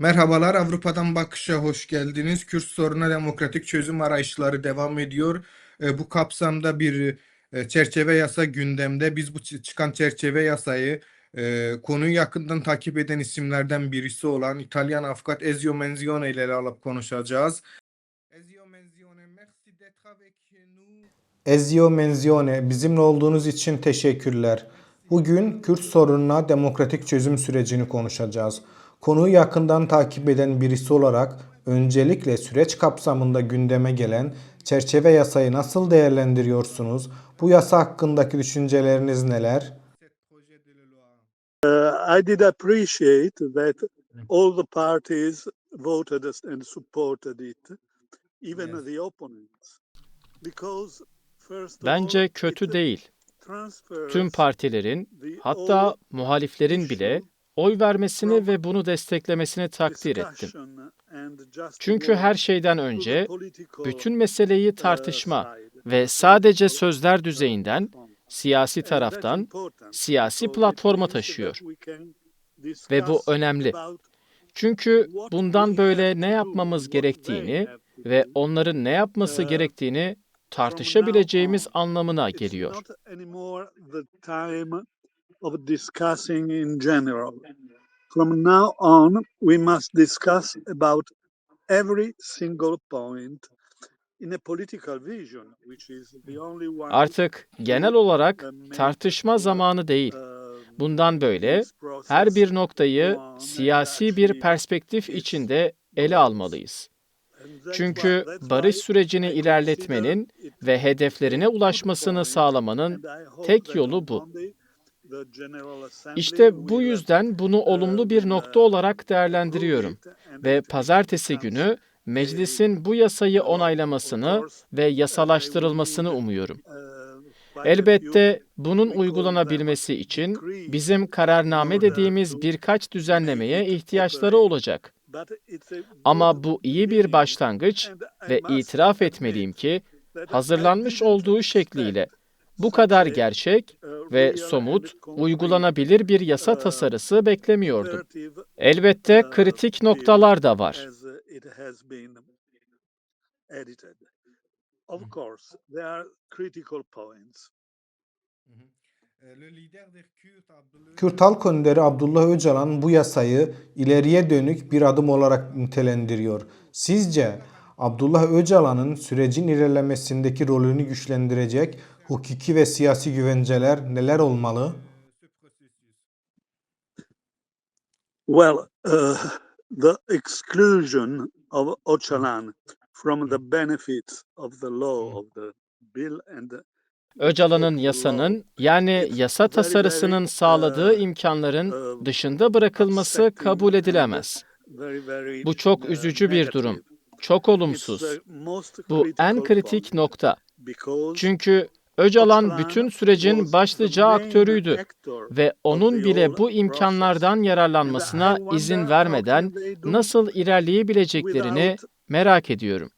Merhabalar, Avrupa'dan Bakış'a hoş geldiniz. Kürt sorununa demokratik çözüm arayışları devam ediyor. Bu kapsamda bir çerçeve yasa gündemde. Biz bu çıkan çerçeve yasayı konuyu yakından takip eden isimlerden birisi olan İtalyan avukat Ezio Menzione ile ele alıp konuşacağız. Ezio Menzione, merci d'être avec nous. Ezio Menzione, bizimle olduğunuz için teşekkürler. Bugün Kürt sorununa demokratik çözüm sürecini konuşacağız. Konuyu yakından takip eden birisi olarak öncelikle süreç kapsamında gündeme gelen çerçeve yasayı nasıl değerlendiriyorsunuz? Bu yasa hakkındaki düşünceleriniz neler? I did appreciate that all the parties voted and supported it, even Yes. the opponents, because first of all, Bence kötü değil. Tüm partilerin, hatta muhaliflerin bile oy vermesini ve bunu desteklemesini takdir ettim. Çünkü her şeyden önce bütün meseleyi tartışma ve sadece sözler düzeyinden, siyasi taraftan, siyasi platforma taşıyor. Ve bu önemli. Çünkü bundan böyle ne yapmamız gerektiğini ve onların ne yapması gerektiğini tartışabileceğimiz anlamına geliyor. From now on, we must discuss about every single point in a political vision, which is the only one. Artık genel olarak tartışma zamanı değil. Bundan böyle her bir noktayı siyasi bir perspektif içinde ele almalıyız. Çünkü barış sürecini ilerletmenin ve hedeflerine ulaşmasını sağlamanın tek yolu bu. İşte bu yüzden bunu olumlu bir nokta olarak değerlendiriyorum ve pazartesi günü meclisin bu yasayı onaylamasını ve yasalaştırılmasını umuyorum. Elbette bunun uygulanabilmesi için bizim kararname dediğimiz birkaç düzenlemeye ihtiyaçları olacak. Ama bu iyi bir başlangıç ve itiraf etmeliyim ki hazırlanmış olduğu şekliyle bu kadar gerçek ve somut, uygulanabilir bir yasa tasarısı beklemiyordum. Elbette kritik noktalar da var. Kürt Halk Önderi Abdullah Öcalan bu yasayı ileriye dönük bir adım olarak nitelendiriyor. Sizce Abdullah Öcalan'ın sürecin ilerlemesindeki rolünü güçlendirecek hukuki ve siyasi güvenceler neler olmalı? Well, the exclusion of Öcalan from the benefits of the law of the bill and Öcalan'ın yasanın, yani yasa tasarısının sağladığı imkanların dışında bırakılması kabul edilemez. Bu çok üzücü bir durum. Çok olumsuz. Bu en kritik nokta. Çünkü Öcalan bütün sürecin başlıca aktörüydü ve onun bile bu imkanlardan yararlanmasına izin vermeden nasıl ilerleyebileceklerini merak ediyorum.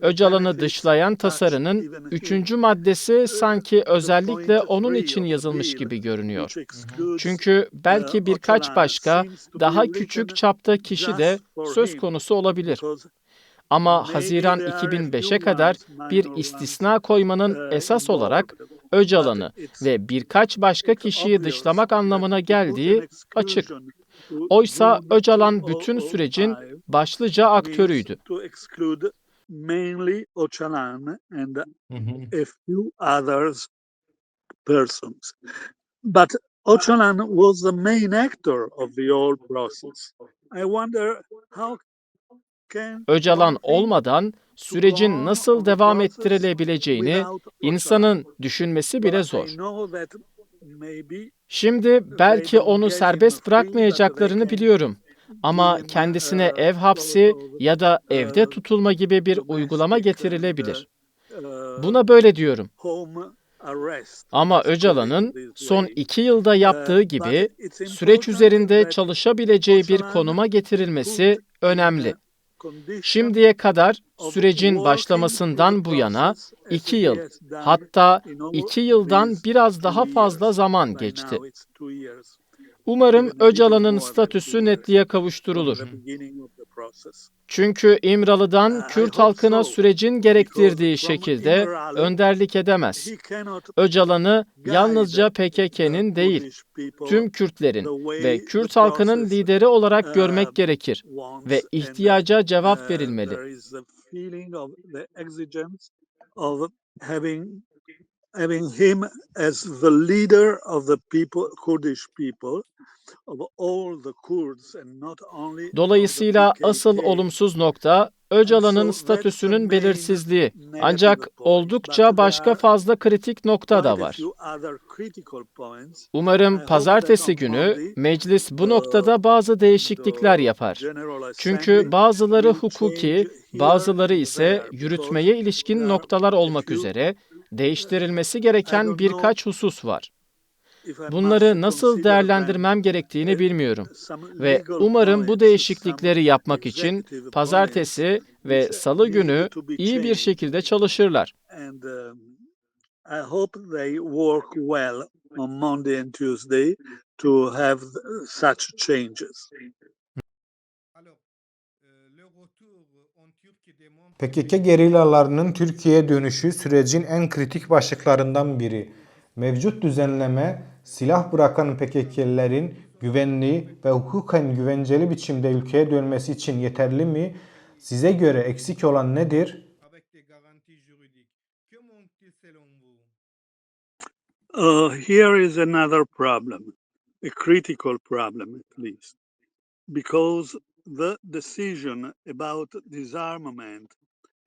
Öcalan'ı dışlayan tasarının 3. maddesi sanki özellikle onun için yazılmış gibi görünüyor. Çünkü belki birkaç başka daha küçük çapta kişi de söz konusu olabilir. Ama Haziran 2005'e kadar bir istisna koymanın esas olarak Öcalan'ı ve birkaç başka kişiyi dışlamak anlamına geldiği açık. Oysa Öcalan bütün sürecin başlıca aktörüydü. Mainly Öcalan and a few others persons. But Öcalan was the main actor of the whole process. I wonder how can Öcalan olmadan sürecin nasıl devam ettirilebileceğini insanın düşünmesi bile zor. Şimdi belki onu serbest bırakmayacaklarını biliyorum. Ama kendisine ev hapsi ya da evde tutulma gibi bir uygulama getirilebilir. Buna böyle diyorum. Ama Öcalan'ın son 2 yılda yaptığı gibi süreç üzerinde çalışabileceği bir konuma getirilmesi önemli. Şimdiye kadar sürecin başlamasından bu yana 2 yıl, hatta 2 yıldan biraz daha fazla zaman geçti. Umarım even a little Öcalan'ın more than we statüsü were netliğe from kavuşturulur. the beginning of the process. Çünkü İmralı'dan I Kürt hope halkına so, sürecin because gerektirdiği from şekilde İmralı, önderlik edemez. he cannot Öcalan'ı yalnızca guide the PKK'nin değil, Kurdish people tüm Kürtlerin the ve way the Kürt halkının process lideri olarak görmek gerekir wants, ve and ihtiyaca cevap verilmeli. there is a feeling of the exigence of having him as the leader of the people, Kurdish people, of all the Kurds and not only of the Dolayısıyla asıl PKK. olumsuz nokta And Öcalan'ın so that's the statüsünün main belirsizliği. negative Ancak point. But oldukça there başka are fazla kritik nokta da quite a var. few other critical points. I Umarım hope that pazartesi on günü Monday meclis bu noktada bazı değişiklikler the yapar. General Çünkü Assembly bazıları will hukuki, change here bazıları and ise there, because yürütmeye ilişkin there are noktalar a olmak few, üzere değiştirilmesi I gereken don't know birkaç husus var. if I must Bunları nasıl consider them değerlendirmem gerektiğini bilmiyorum some ve legal umarım bu points, some değişiklikleri yapmak için executive points pazartesi ve which salı need günü to be iyi bir changed. şekilde çalışırlar. And I hope they work well on Monday and Tuesday to have such changes. PKK gerillalarının Türkiye'ye dönüşü sürecin en kritik başlıklarından biri. Mevcut düzenleme, silah bırakan PKK'lilerin güvenli ve hukuken güvenceli biçimde ülkeye dönmesi için yeterli mi? Size göre eksik olan nedir? Here is another problem, a critical problem at least, because the decision about disarmament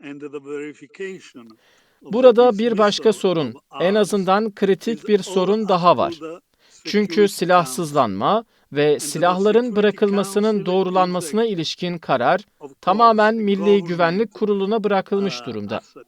and the verification of the Burada bir başka dismissal sorun, of en arms azından is kritik bir all sorun daha up to var. the Çünkü Security Council. silahsızlanma ve And the silahların Security bırakılmasının Council is doğrulanmasına ilişkin karar of course tamamen a Milli government Güvenlik Kurulu'na bırakılmış durumda. asset.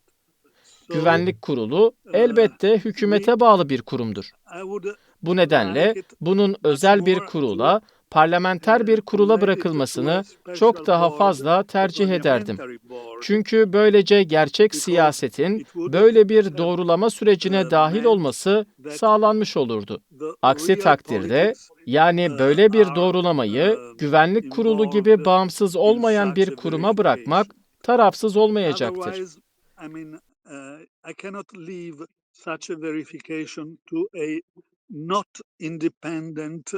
So Güvenlik Kurulu elbette hükümete bağlı bir kurumdur. I would Bu nedenle like it bunun much özel bir more kurula, parlamenter bir kurula let it to a bırakılmasını special çok daha board, fazla a tercih ederdim. parliamentary board, Çünkü böylece gerçek because siyasetin it would böyle bir have doğrulama sürecine dahil meant olması that sağlanmış olurdu. the Aksi real takdirde, politics yani böyle bir are doğrulamayı güvenlik kurulu gibi involved bağımsız in olmayan such bir a kuruma bırakmak verification. tarafsız olmayacaktır. Otherwise, I mean, I cannot leave such a verification to a not independent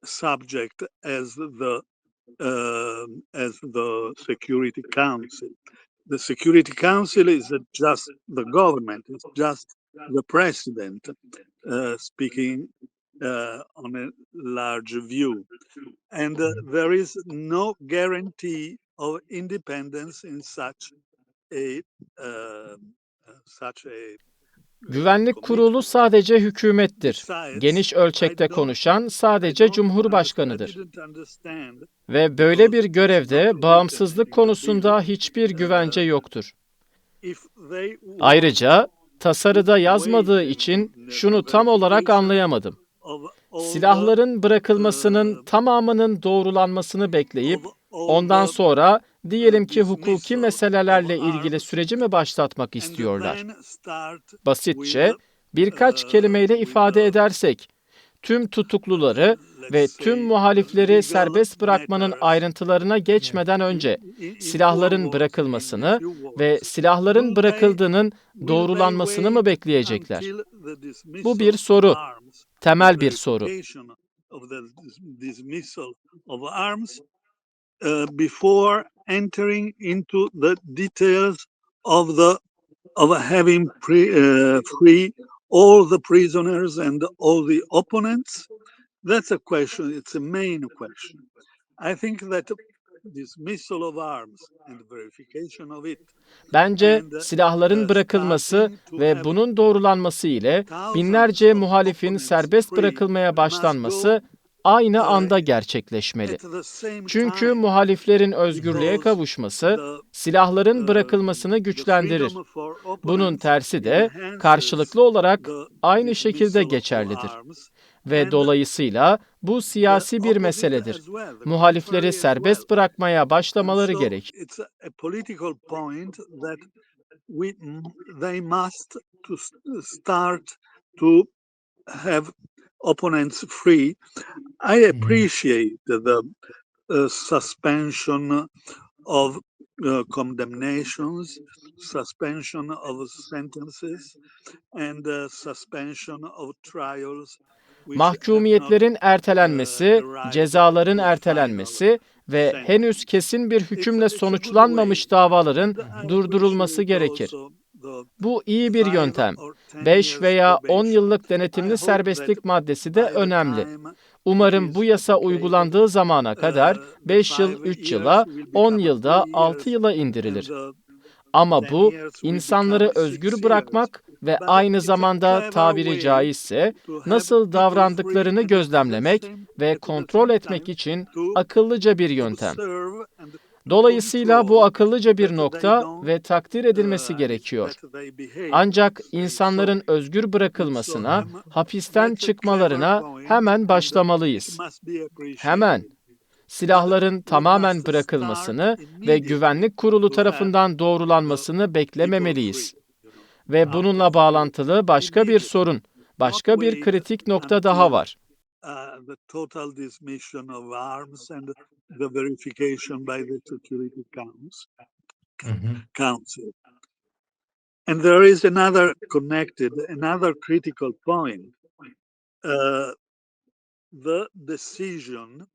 subject as the Security Council. The Security Council is just the government. It's just the president speaking on a large view, and there is no guarantee of independence in a uh, such a Güvenlik Kurulu commitment. sadece hükümettir. Besides, Geniş ölçekte konuşan I sadece don't I Cumhurbaşkanıdır. didn't understand Ve böyle bir because it's not görevde written bağımsızlık in the konusunda bill. hiçbir güvence yoktur. If they want Ayrıca tasarıda to yazmadığı waive için the şunu tam olarak verification anlayamadım. of all Silahların bırakılmasının the tamamının doğrulanmasını bekleyip of all ondan the sonra diyelim ki hukuki dismissal of meselelerle ilgili arms süreci mi başlatmak and istiyorlar? then start Basitçe with birkaç kelimeyle ifade edersek, tüm tutukluları ve let's tüm say muhalifleri legal serbest bırakmanın matters ayrıntılarına geçmeden önce in four silahların words, in a bırakılmasını few ve words. silahların bırakıldığının Will they doğrulanmasını mı wait bekleyecekler? until the Bu bir dismissal of soru, arms, the temel bir soru. verification of the dismissal of arms, before entering into the details of having free all the prisoners and all the opponents? That's a question. It's a main question. I think that dismissal of arms and verification of it Bence and silahların bırakılması starting to ve have bunun doğrulanması ile thousands binlerce of muhalifin opponents serbest free bırakılmaya must go başlanması aynı anda at gerçekleşmeli. the same Çünkü time, muhaliflerin özgürlüğe because kavuşması the silahların bırakılmasını the güçlendirir. freedom for Bunun opponents tersi de enhances karşılıklı olarak the aynı şekilde dismissal of geçerlidir. arms, Ve and dolayısıyla bu the siyasi bir opposite meseledir. as well, the Muhalifleri contrary as well. serbest bırakmaya And başlamaları so gerek. it's a political point that they must to start to have opponents free, I appreciate the suspension of condemnations, suspension of sentences, and suspension of trials which have not Mahkumiyetlerin ertelenmesi, arrived cezaların to a final ertelenmesi ve henüz sentence. kesin bir hükümle It's a good way, sonuçlanmamış davaların and I durdurulması appreciate gerekir. also the Bu iyi bir 5 yöntem. or 10 5 years veya 10 probation. yıllık I denetimli hope that serbestlik maddesi de by the önemli. time it Umarım bu is yasa applicated, uygulandığı zamana kadar the 5 yıl, 5 3 years yıla, will 10 become yılda 3 6 years, yıla and indirilir. the Ama 10 bu years will insanları become 6 özgür years. bırakmak ve But aynı it's a zamanda clever tabiri way caizse to have nasıl people free davrandıklarını and at the gözlemlemek same ve kontrol etmek time için to akıllıca bir yöntem. observe and to Dolayısıyla bu control akıllıca bir that they nokta don't ve takdir edilmesi gerekiyor. that they behave Ancak say insanların sorry. özgür And so bırakılmasına, hapisten that's a clever çıkmalarına point, hemen and başlamalıyız. it must be appreciated. Hemen. But Silahların we tamamen must bırakılmasını start ve immediately Güvenlik Kurulu to have tarafından doğrulanmasını people beklememeliyiz. free, Ve out bununla of bağlantılı başka bir immediately, sorun, not başka bir wait kritik nokta daha until var. the total dismission of arms and the verification by the Security Council. And there is another critical point. The decision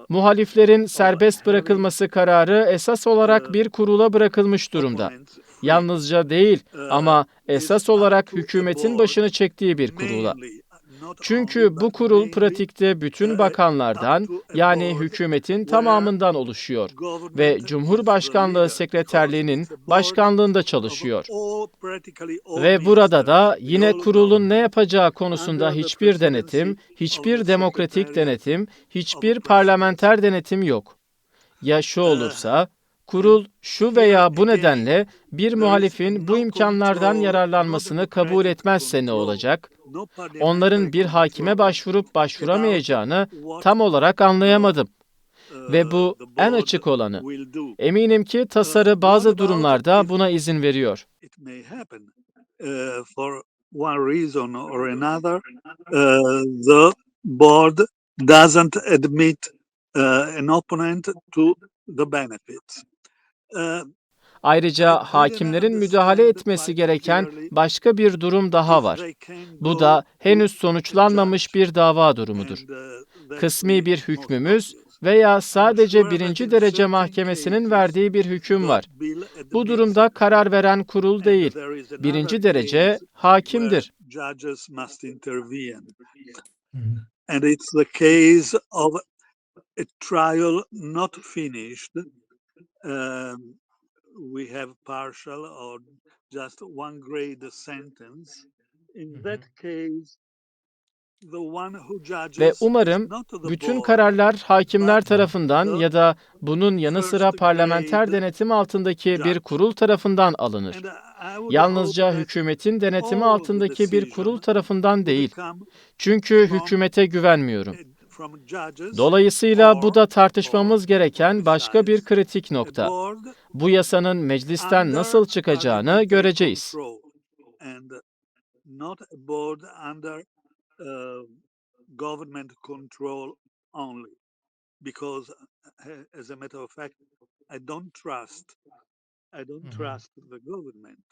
Muhaliflerin of serbest having bırakılması kararı esas olarak bir kurula bırakılmış durumda. opponents free Yalnızca değil ama is esas up olarak to a hükümetin board, başını çektiği bir kurula. mainly, not only, Çünkü bu but kurul mainly pratikte bütün up bakanlardan, to a yani board hükümetin where tamamından oluşuyor ve government is the Cumhurbaşkanlığı leader, because Sekreterliğinin it's a board başkanlığında of çalışıyor. practically all Ve burada ministers, da the yine whole kurulun ne government, yapacağı konusunda under the hiçbir presidency denetim, of the hiçbir demokratik Secretariat denetim, of hiçbir Presidency. parlamenter denetim yok. Ya şu olursa, And kurul şu here veya bu again, nedenle bir there is muhalifin bu no imkanlardan control, no yararlanmasını kabul democratic etmezse ne control, olacak? no parliamentary Onların bir hakime control başvurup about başvuramayacağını what tam olarak anlayamadım. Ve bu the en board açık olanı. will do. Eminim ki tasarı What bazı about durumlarda if buna izin veriyor. it may happen for one reason or another, the board doesn't admit an opponent to the benefits. Ayrıca I didn't hakimlerin müdahale understand etmesi quite gereken clearly başka bir durum daha if var. they can Bu go da to henüz a sonuçlanmamış judge, bir dava durumudur. and that Kısmi is bir most hükmümüz obvious. veya I'm sadece sure that birinci in derece certain mahkemesinin cases verdiği bir hüküm the var. bill Bu admits durumda it, karar veren kurul and değil, there is another birinci derece case where hakimdir. judges must intervene. And it's the case of a trial not finished. We have partial or just one grade sentence. In that case, the one who Ve judges is umarım not the bütün board, kararlar hakimler but tarafından the ya da bunun yanı sıra first parlamenter grade denetim altındaki bir judge. kurul tarafından alınır. And I would hope Yalnızca that hükümetin denetimi all the altındaki bir kurul decision tarafından would değil. come Çünkü from hükümete güvenmiyorum. from judges, Dolayısıyla bu da or tartışmamız gereken başka bir besides, kritik a nokta. board Bu yasanın meclisten nasıl under çıkacağını parliamentary göreceğiz. control, and not a board under government control only. Because as a matter of fact, I don't trust the government.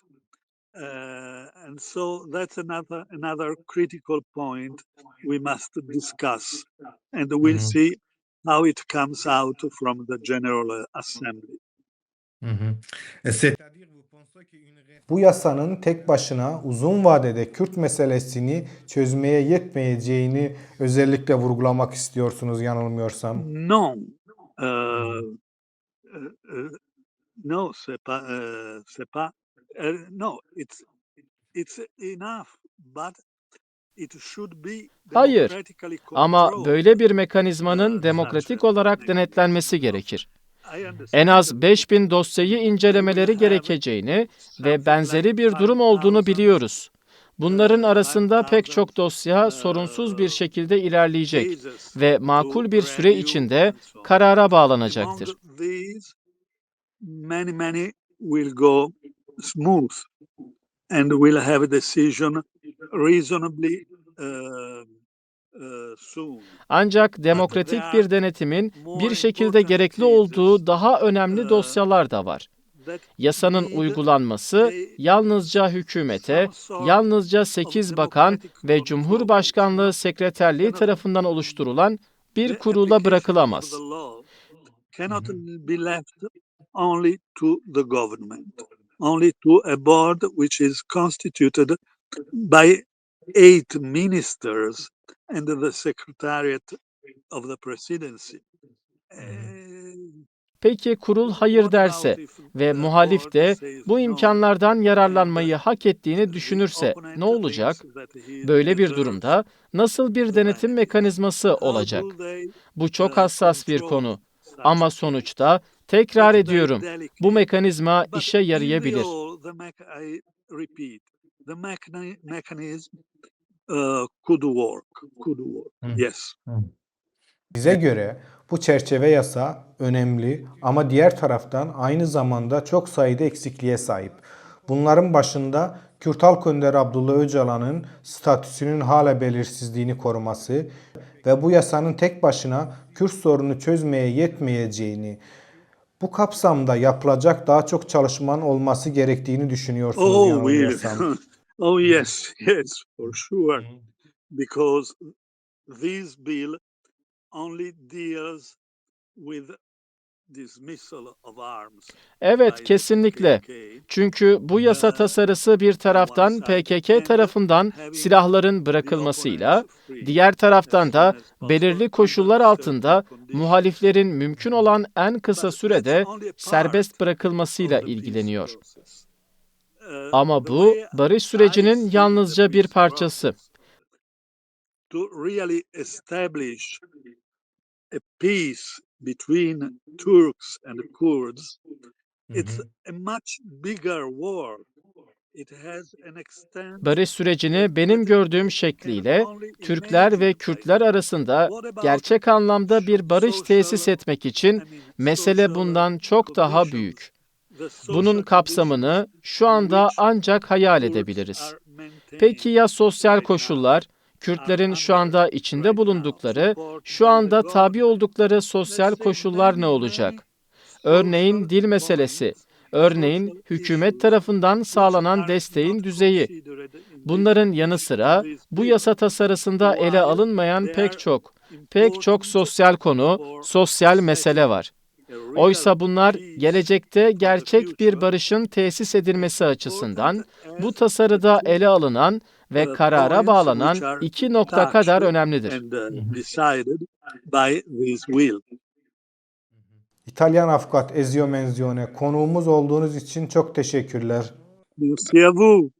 And so that's another critical point we must discuss, and we'll see how it comes out from the General Assembly. Bu yasanın tek başına uzun vadede Kürt meselesini çözmeye yetmeyeceğini özellikle vurgulamak istiyorsunuz yanılmıyorsam. No, no, no. It's enough, but it should be Hayır, democratically ama controlled. böyle bir mekanizmanın demokratik olarak denetlenmesi gerekir. En az 5000 dosyayı incelemeleri gerekeceğini ve benzeri bir durum olduğunu biliyoruz. Bunların arasında pek çok dosya sorunsuz bir şekilde ilerleyecek ve makul bir süre içinde karara bağlanacaktır. Many will go smooth and will have a decision reasonably soon. Ancak demokratik bir denetimin bir şekilde gerekli olduğu daha önemli dosyalar da var. Yasanın uygulanması yalnızca hükümete, yalnızca 8 bakan ve Cumhurbaşkanlığı Sekreterliği tarafından oluşturulan bir kurula bırakılamaz. Cannot be left only to the government, only to a board which is constituted by 8 ministers and the secretariat of the presidency. Peki kurul hayır derse ve muhalif de bu imkanlardan yararlanmayı hak ettiğini düşünürse ne olacak? Böyle bir durumda nasıl bir denetim mekanizması olacak? Bu çok hassas bir konu. Ama sonuçta tekrar ediyorum, bu mekanizma işe yarayabilir. Could work. Yes. Bize göre bu çerçeve yasa önemli ama diğer taraftan aynı zamanda çok sayıda eksikliğe sahip. Bunların başında Kürt Halk Önderi Abdullah Öcalan'ın statüsünün hala belirsizliğini koruması ve bu yasanın tek başına Kürt sorunu çözmeye yetmeyeceğini, bu kapsamda yapılacak daha çok çalışmanın olması gerektiğini düşünüyorsunuz yanılmıyorsam. Oh yes, for sure. Because this bill only deals with dismissal of arms. Evet, kesinlikle. Çünkü bu yasa tasarısı bir taraftan PKK tarafından silahların bırakılmasıyla, diğer taraftan da belirli koşullar altında muhaliflerin mümkün olan en kısa sürede serbest bırakılmasıyla ilgileniyor. Ama bu barış sürecinin yalnızca bir parçası. To really establish a peace between Turks and Kurds, it's a much bigger war. It has an extent. Barış sürecini benim gördüğüm şekliyle Türkler ve Kürtler arasında gerçek anlamda bir barış tesis etmek için mesele bundan çok daha büyük. Bunun kapsamını şu anda ancak hayal edebiliriz. Peki ya sosyal koşullar? Kürtlerin şu anda içinde bulundukları, şu anda tabi oldukları sosyal koşullar ne olacak? Örneğin dil meselesi, örneğin hükümet tarafından sağlanan desteğin düzeyi. Bunların yanı sıra bu yasa tasarısında ele alınmayan pek çok sosyal konu, sosyal mesele var. Oysa bunlar gelecekte gerçek bir barışın tesis edilmesi açısından bu tasarıda ele alınan ve karara bağlanan 2 nokta kadar önemlidir. İtalyan avukat Ezio Menzione, konuğumuz olduğunuz için çok teşekkürler. Merci à vous.